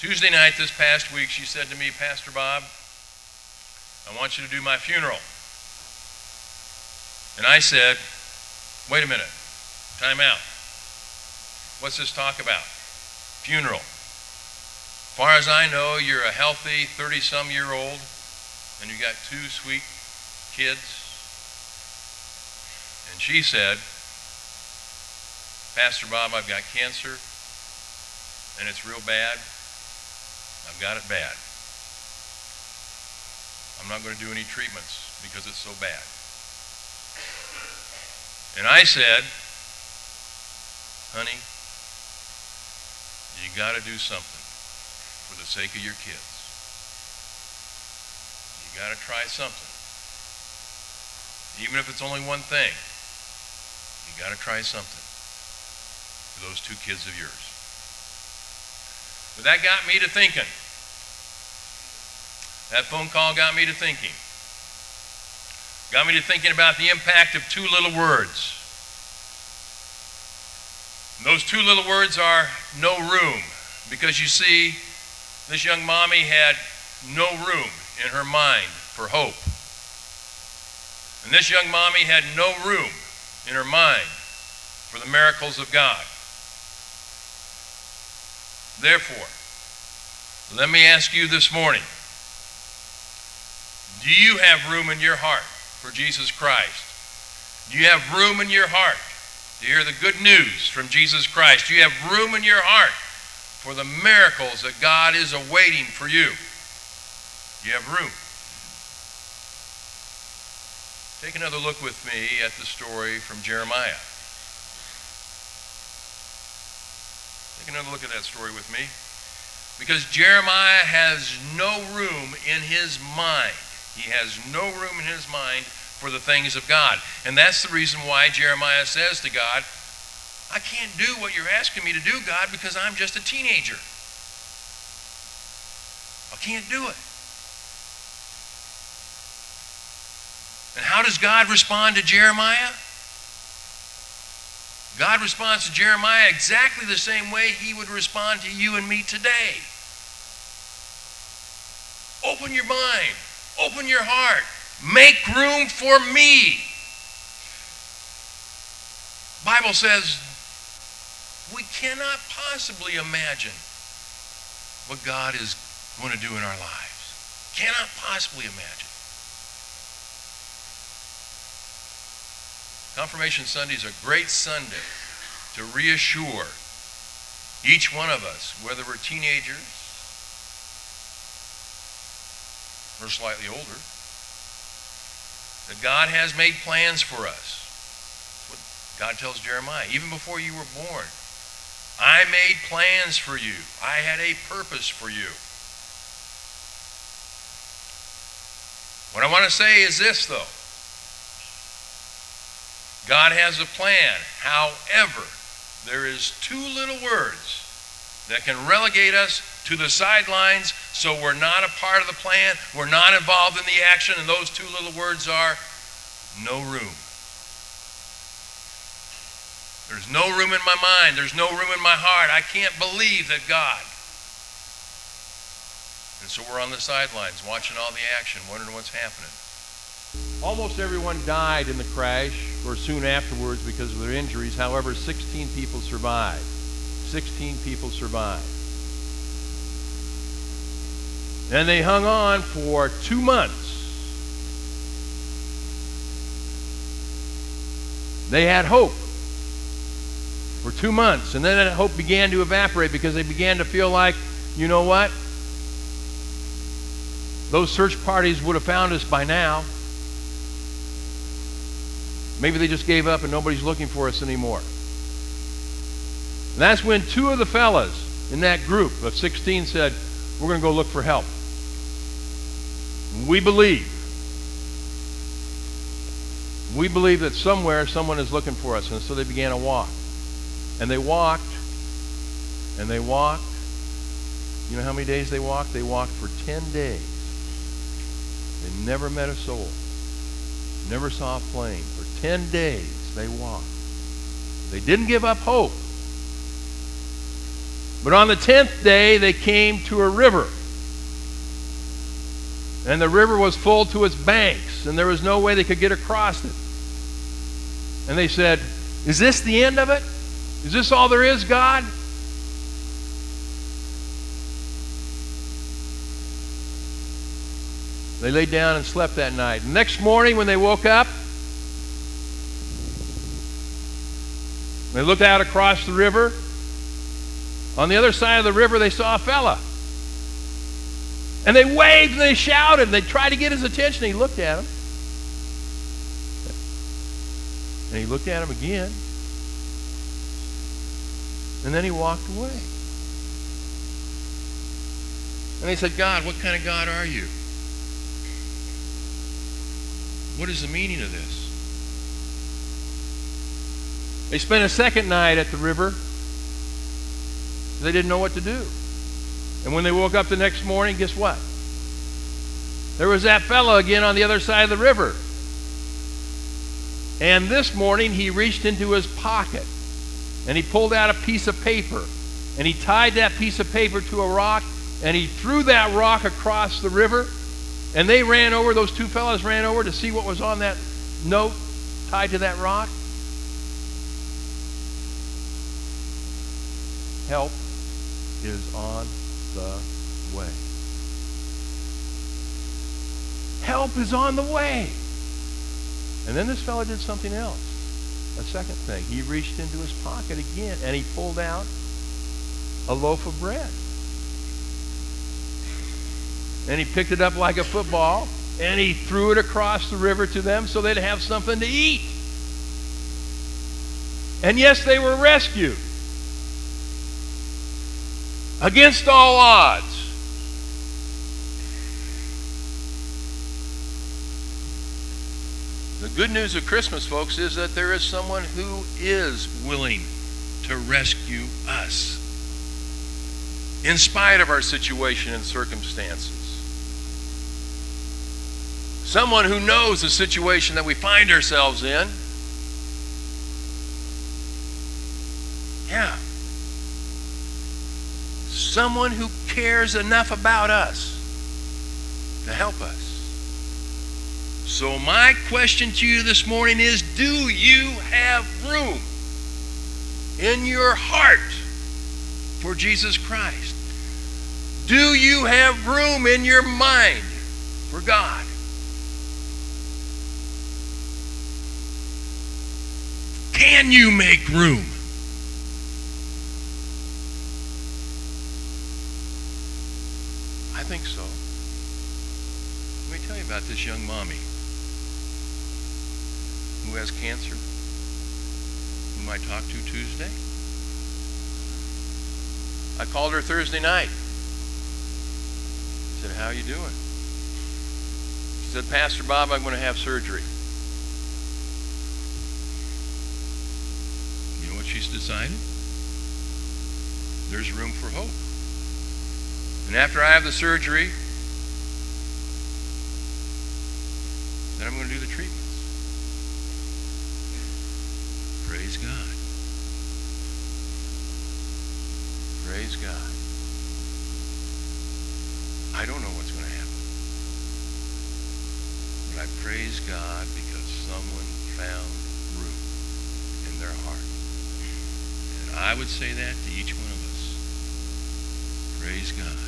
Tuesday night this past week, she said to me, Pastor Bob, I want you to do my funeral. And I said, wait a minute, time out. What's this talk about? Funeral. As far as I know, you're a healthy 30-some-year-old, and you got 2 sweet kids. And she said, Pastor Bob, I've got cancer, and it's real bad. I've got it bad. I'm not going to do any treatments because it's so bad. And I said, honey, you got to do something for the sake of your kids. You got to try something. Even if it's only one thing, you got to try something for those 2 kids of yours. But that got me to thinking. That phone call got me to thinking. Got me to thinking about the impact of 2 little words. And those 2 little words are no room. Because you see, this young mommy had no room in her mind for hope. And this young mommy had no room in her mind for the miracles of God. Therefore, let me ask you this morning, do you have room in your heart for Jesus Christ? Do you have room in your heart to hear the good news from Jesus Christ? Do you have room in your heart for the miracles that God is awaiting for you? Do you have room? Take another look with me at the story from Jeremiah. Take another look at that story with me. Because Jeremiah has no room in his mind. He has no room in his mind for the things of God. And that's the reason why Jeremiah says to God, I can't do what you're asking me to do, God, because I'm just a teenager. I can't do it. And how does God respond to Jeremiah? God responds to Jeremiah exactly the same way he would respond to you and me today. Open your mind. Open your heart. Make room for me. The Bible says we cannot possibly imagine what God is going to do in our lives. Cannot possibly imagine. Confirmation Sunday is a great Sunday to reassure each one of us, whether we're teenagers or slightly older, that God has made plans for us. That's what God tells Jeremiah. Even before you were born, I made plans for you. I had a purpose for you. What I want to say is this, though. God has a plan. However, there is 2 little words that can relegate us to the sidelines so we're not a part of the plan, we're not involved in the action, and those 2 little words are no room. There's no room in my mind. There's no room in my heart. I can't believe that God. And so we're on the sidelines watching all the action, wondering what's happening. Almost everyone died in the crash or soon afterwards because of their injuries. However, 16 people survived. 16 people survived. And they hung on for 2 months. They had hope for 2 months. And then that hope began to evaporate because they began to feel like, you know what? Those search parties would have found us by now. Maybe they just gave up and nobody's looking for us anymore. And that's when 2 of the fellas in that group of 16 said, we're going to go look for help. We believe that somewhere someone is looking for us. And so they began to walk. And they walked. And they walked. You know how many days they walked? They walked for 10 days. They never met a soul. Never saw a plane. For 10 days they walked. They didn't give up hope. But on the 10th day, they came to a river. And the river was full to its banks, and there was no way they could get across it. And they said, "Is this the end of it? Is this all there is, God?" They laid down and slept that night. The next morning when they woke up, they looked out across the river. On the other side of the river, they saw a fella. And they waved and they shouted and they tried to get his attention. He looked at him. And he looked at him again. And then he walked away. And they said, "God, what kind of God are you? What is the meaning of this?" They spent a second night at the river. They didn't know what to do. And when they woke up the next morning, guess what? There was that fellow again on the other side of the river. And this morning he reached into his pocket and he pulled out a piece of paper and he tied that piece of paper to a rock and he threw that rock across the river. And they ran over, those two fellows ran over to see what was on that note tied to that rock. Help is on the way. Help is on the way. And then this fellow did something else. A second thing. He reached into his pocket again and he pulled out a loaf of bread. And he picked it up like a football and he threw it across the river to them so they'd have something to eat. And yes, they were rescued. Against all odds. The good news of Christmas, folks, is that there is someone who is willing to rescue us in spite of our situation and circumstances. Someone who knows the situation that we find ourselves in. Yeah. Someone who cares enough about us to help us. So my question to you this morning is, do you have room in your heart for Jesus Christ? Do you have room in your mind for God? Can you make room? I think so. Let me tell you about this young mommy who has cancer, whom I talked to Tuesday. I called her Thursday night. I said, "How are you doing?" She said, "Pastor Bob, I'm going to have surgery." You know what she's decided? There's room for hope. And after I have the surgery, then I'm going to do the treatments. Praise God. Praise God. I don't know what's going to happen. But I praise God because someone found room in their heart. And I would say that to each one of us. Praise God.